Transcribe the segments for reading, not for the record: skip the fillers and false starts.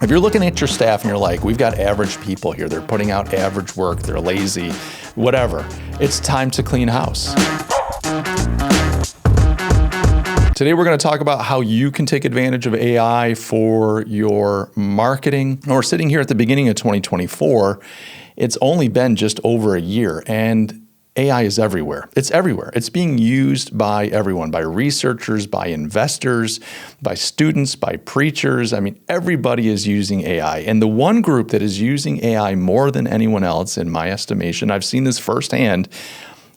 If you're looking at your staff and you're like, we've got average people here, they're putting out average work, they're lazy, whatever, it's time to clean house. Today we're going to talk about how you can take advantage of AI for your marketing. We're sitting here at the beginning of 2024. It's only been just over a year, and AI is everywhere. It's everywhere. It's being used by everyone, by researchers, by investors, by students, by preachers. I mean, everybody is using AI. And the one group that is using AI more than anyone else, in my estimation, I've seen this firsthand,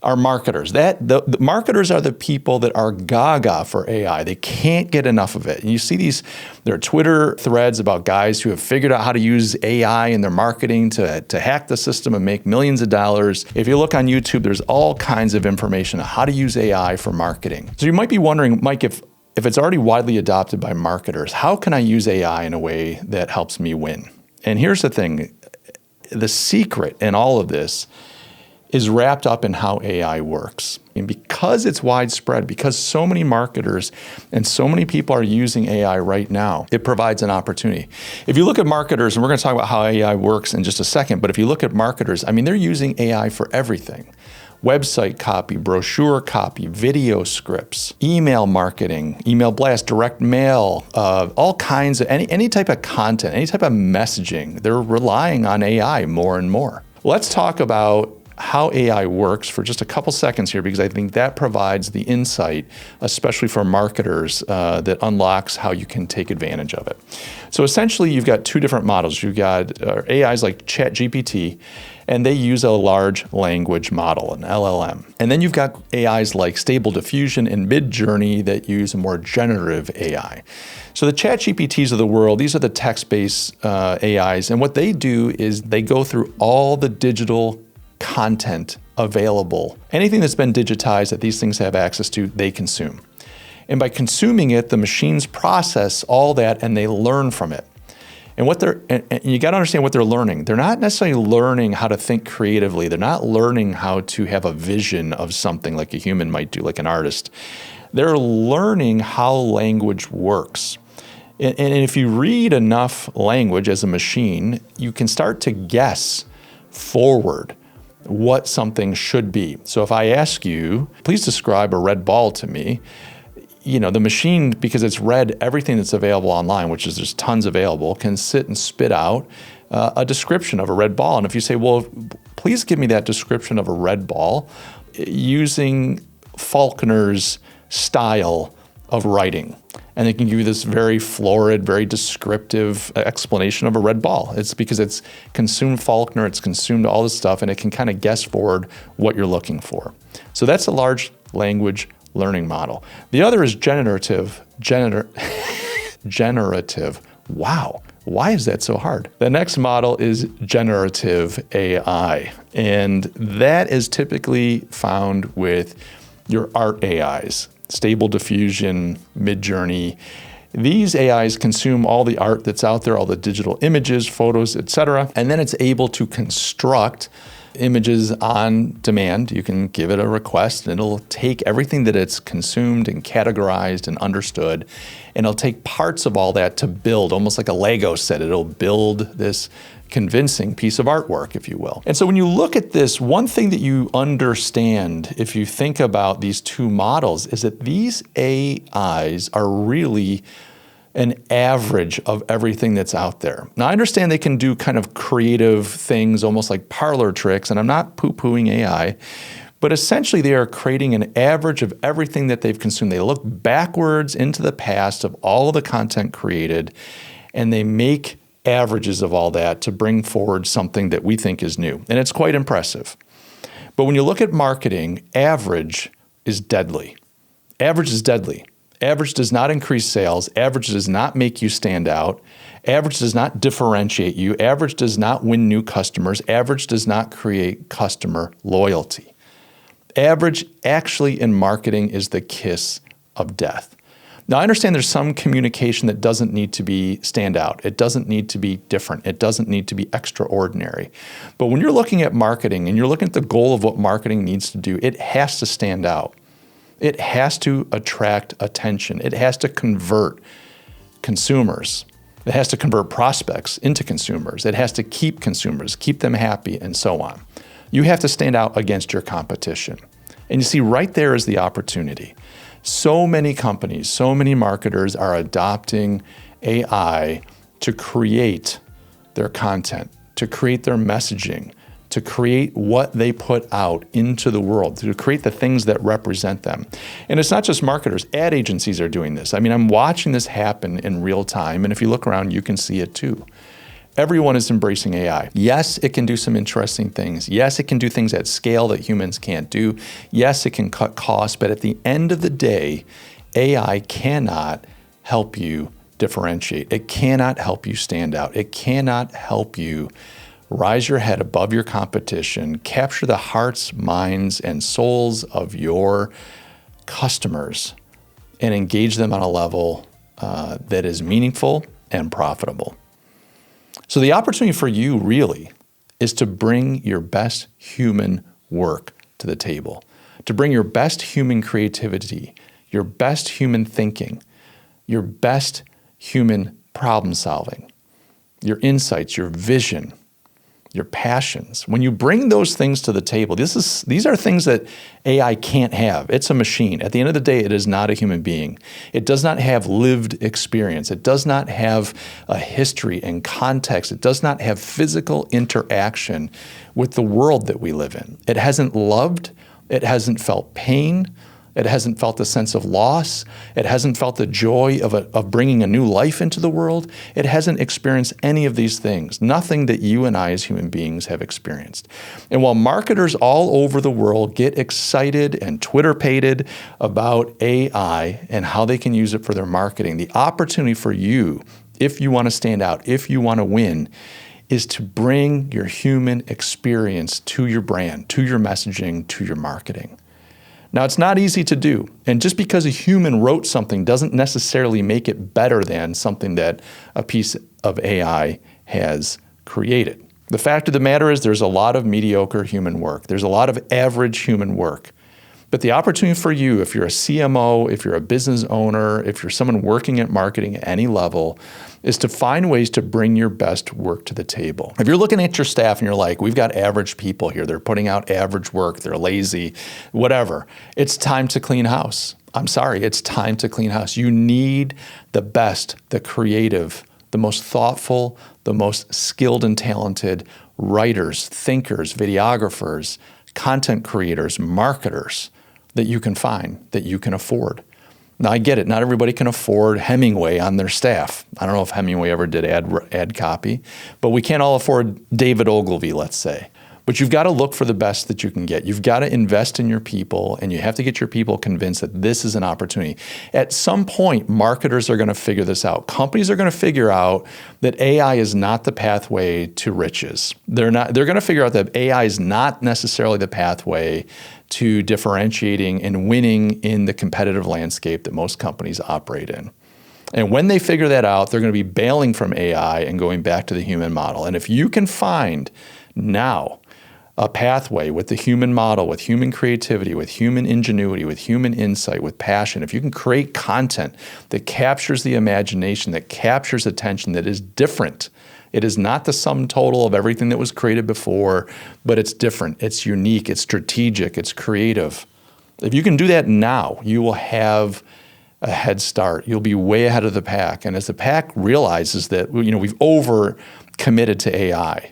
are marketers. The marketers are the people that are gaga for AI. They can't get enough of it. And you see there are Twitter threads about guys who have figured out how to use AI in their marketing to hack the system and make millions of dollars. If you look on YouTube, there's all kinds of information on how to use AI for marketing. So you might be wondering, Mike, if it's already widely adopted by marketers, how can I use AI in a way that helps me win? And here's the thing. The secret in all of this is wrapped up in how AI works. And because it's widespread, because so many marketers and so many people are using AI right now, it provides an opportunity. If you look at marketers, and we're going to talk about how AI works in just a second, but if you look at marketers, I mean, they're using AI for everything. Website copy, brochure copy, video scripts, email marketing, email blast, direct mail, all kinds of, any type of content, any type of messaging, they're relying on AI more and more. Let's talk about how AI works for just a couple seconds here, because I think that provides the insight, especially for marketers, that unlocks how you can take advantage of it. So essentially, you've got two different models. You've got AIs like ChatGPT, and they use a large language model, an LLM. And then you've got AIs like Stable Diffusion and Midjourney that use a more generative AI. So the ChatGPTs of the world, these are the text-based AIs, and what they do is they go through all the digital content available. Anything that's been digitized that these things have access to, they consume. And by consuming it, the machines process all that and they learn from it. And you got to understand what they're learning. They're not necessarily learning how to think creatively. They're not learning how to have a vision of something like a human might do, like an artist. They're learning how language works. And if you read enough language as a machine, you can start to guess forward what something should be. So if I ask you, please describe a red ball to me, the machine, because it's read everything that's available online, which is there's tons available, can sit and spit out a description of a red ball. And if you say, well, please give me that description of a red ball using Faulkner's style of writing. And they can give you this very florid, very descriptive explanation of a red ball. It's because it's consumed Faulkner, it's consumed all this stuff, and it can kind of guess forward what you're looking for. So that's a large language learning model. The other is generative. Wow, why is that so hard? The next model is generative AI, and that is typically found with your art AIs. Stable Diffusion, Midjourney. These AIs consume all the art that's out there, all the digital images, photos, etc., and then it's able to construct images on demand. You can give it a request, and it'll take everything that it's consumed and categorized and understood, and it'll take parts of all that to build, almost like a Lego set. It'll build this convincing piece of artwork, if you will. And so when you look at this, one thing that you understand if you think about these two models is that these AIs are really an average of everything that's out there. Now, I understand they can do kind of creative things, almost like parlor tricks, and I'm not poo-pooing AI, but essentially they are creating an average of everything that they've consumed. They look backwards into the past of all of the content created, and they make averages of all that to bring forward something that we think is new. And it's quite impressive. But when you look at marketing, average is deadly. Average is deadly. Average does not increase sales. Average does not make you stand out. Average does not differentiate you. Average does not win new customers. Average does not create customer loyalty. Average actually in marketing is the kiss of death. Now, I understand there's some communication that doesn't need to be stand out. It doesn't need to be different. It doesn't need to be extraordinary. But when you're looking at marketing and you're looking at the goal of what marketing needs to do, it has to stand out. It has to attract attention. It has to convert consumers. It has to convert prospects into consumers. It has to keep consumers, keep them happy, and so on. You have to stand out against your competition. And you see, right there is the opportunity. So many companies, so many marketers are adopting AI to create their content, to create their messaging, to create what they put out into the world, to create the things that represent them. And it's not just marketers, ad agencies are doing this. I mean, I'm watching this happen in real time, and if you look around, you can see it too. Everyone is embracing AI. Yes, it can do some interesting things. Yes, it can do things at scale that humans can't do. Yes, it can cut costs, but at the end of the day, AI cannot help you differentiate. It cannot help you stand out. It cannot help you rise your head above your competition, capture the hearts, minds, and souls of your customers, and engage them on a level that is meaningful and profitable. So the opportunity for you really is to bring your best human work to the table, to bring your best human creativity, your best human thinking, your best human problem solving, your insights, your vision, your passions. When you bring those things to the table, these are things that AI can't have. It's a machine. At the end of the day, it is not a human being. It does not have lived experience. It does not have a history and context. It does not have physical interaction with the world that we live in. It hasn't loved. It hasn't felt pain. It hasn't felt a sense of loss. It hasn't felt the joy of bringing a new life into the world. It hasn't experienced any of these things, nothing that you and I as human beings have experienced. And while marketers all over the world get excited and Twitter-pated about AI and how they can use it for their marketing, the opportunity for you, if you want to stand out, if you want to win, is to bring your human experience to your brand, to your messaging, to your marketing. Now, it's not easy to do, and just because a human wrote something doesn't necessarily make it better than something that a piece of AI has created. The fact of the matter is there's a lot of mediocre human work. There's a lot of average human work. But the opportunity for you, if you're a CMO, if you're a business owner, if you're someone working at marketing at any level, is to find ways to bring your best work to the table. If you're looking at your staff and you're like, we've got average people here, they're putting out average work, they're lazy, whatever, it's time to clean house. I'm sorry, it's time to clean house. You need the best, the creative, the most thoughtful, the most skilled and talented writers, thinkers, videographers, content creators, marketers that you can find, that you can afford. Now, I get it. Not everybody can afford Hemingway on their staff. I don't know if Hemingway ever did ad copy, but we can't all afford David Ogilvy, let's say. But you've got to look for the best that you can get. You've got to invest in your people, and you have to get your people convinced that this is an opportunity. At some point, marketers are going to figure this out. Companies are going to figure out that AI is not the pathway to riches. They're going to figure out that AI is not necessarily the pathway to differentiating and winning in the competitive landscape that most companies operate in. And when they figure that out, they're going to be bailing from AI and going back to the human model. And if you can find now a pathway with the human model, with human creativity, with human ingenuity, with human insight, with passion, if you can create content that captures the imagination, that captures attention, that is different. It is not the sum total of everything that was created before, but it's different, it's unique, it's strategic, it's creative. If you can do that now, you will have a head start. You'll be way ahead of the pack. And as the pack realizes that, we've over committed to AI,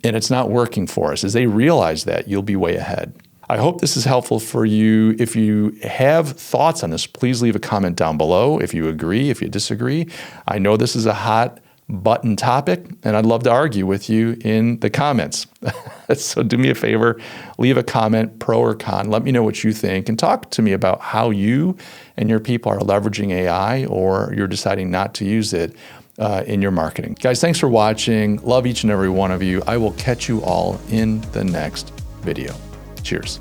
and it's not working for us, as they realize that, you'll be way ahead. I hope this is helpful for you. If you have thoughts on this, please leave a comment down below. If you agree, if you disagree. I know this is a hot button topic, and I'd love to argue with you in the comments. So do me a favor, leave a comment, pro or con. Let me know what you think, and talk to me about how you and your people are leveraging AI, or you're deciding not to use it in your marketing. Guys, thanks for watching. Love each and every one of you. I will catch you all in the next video. Cheers.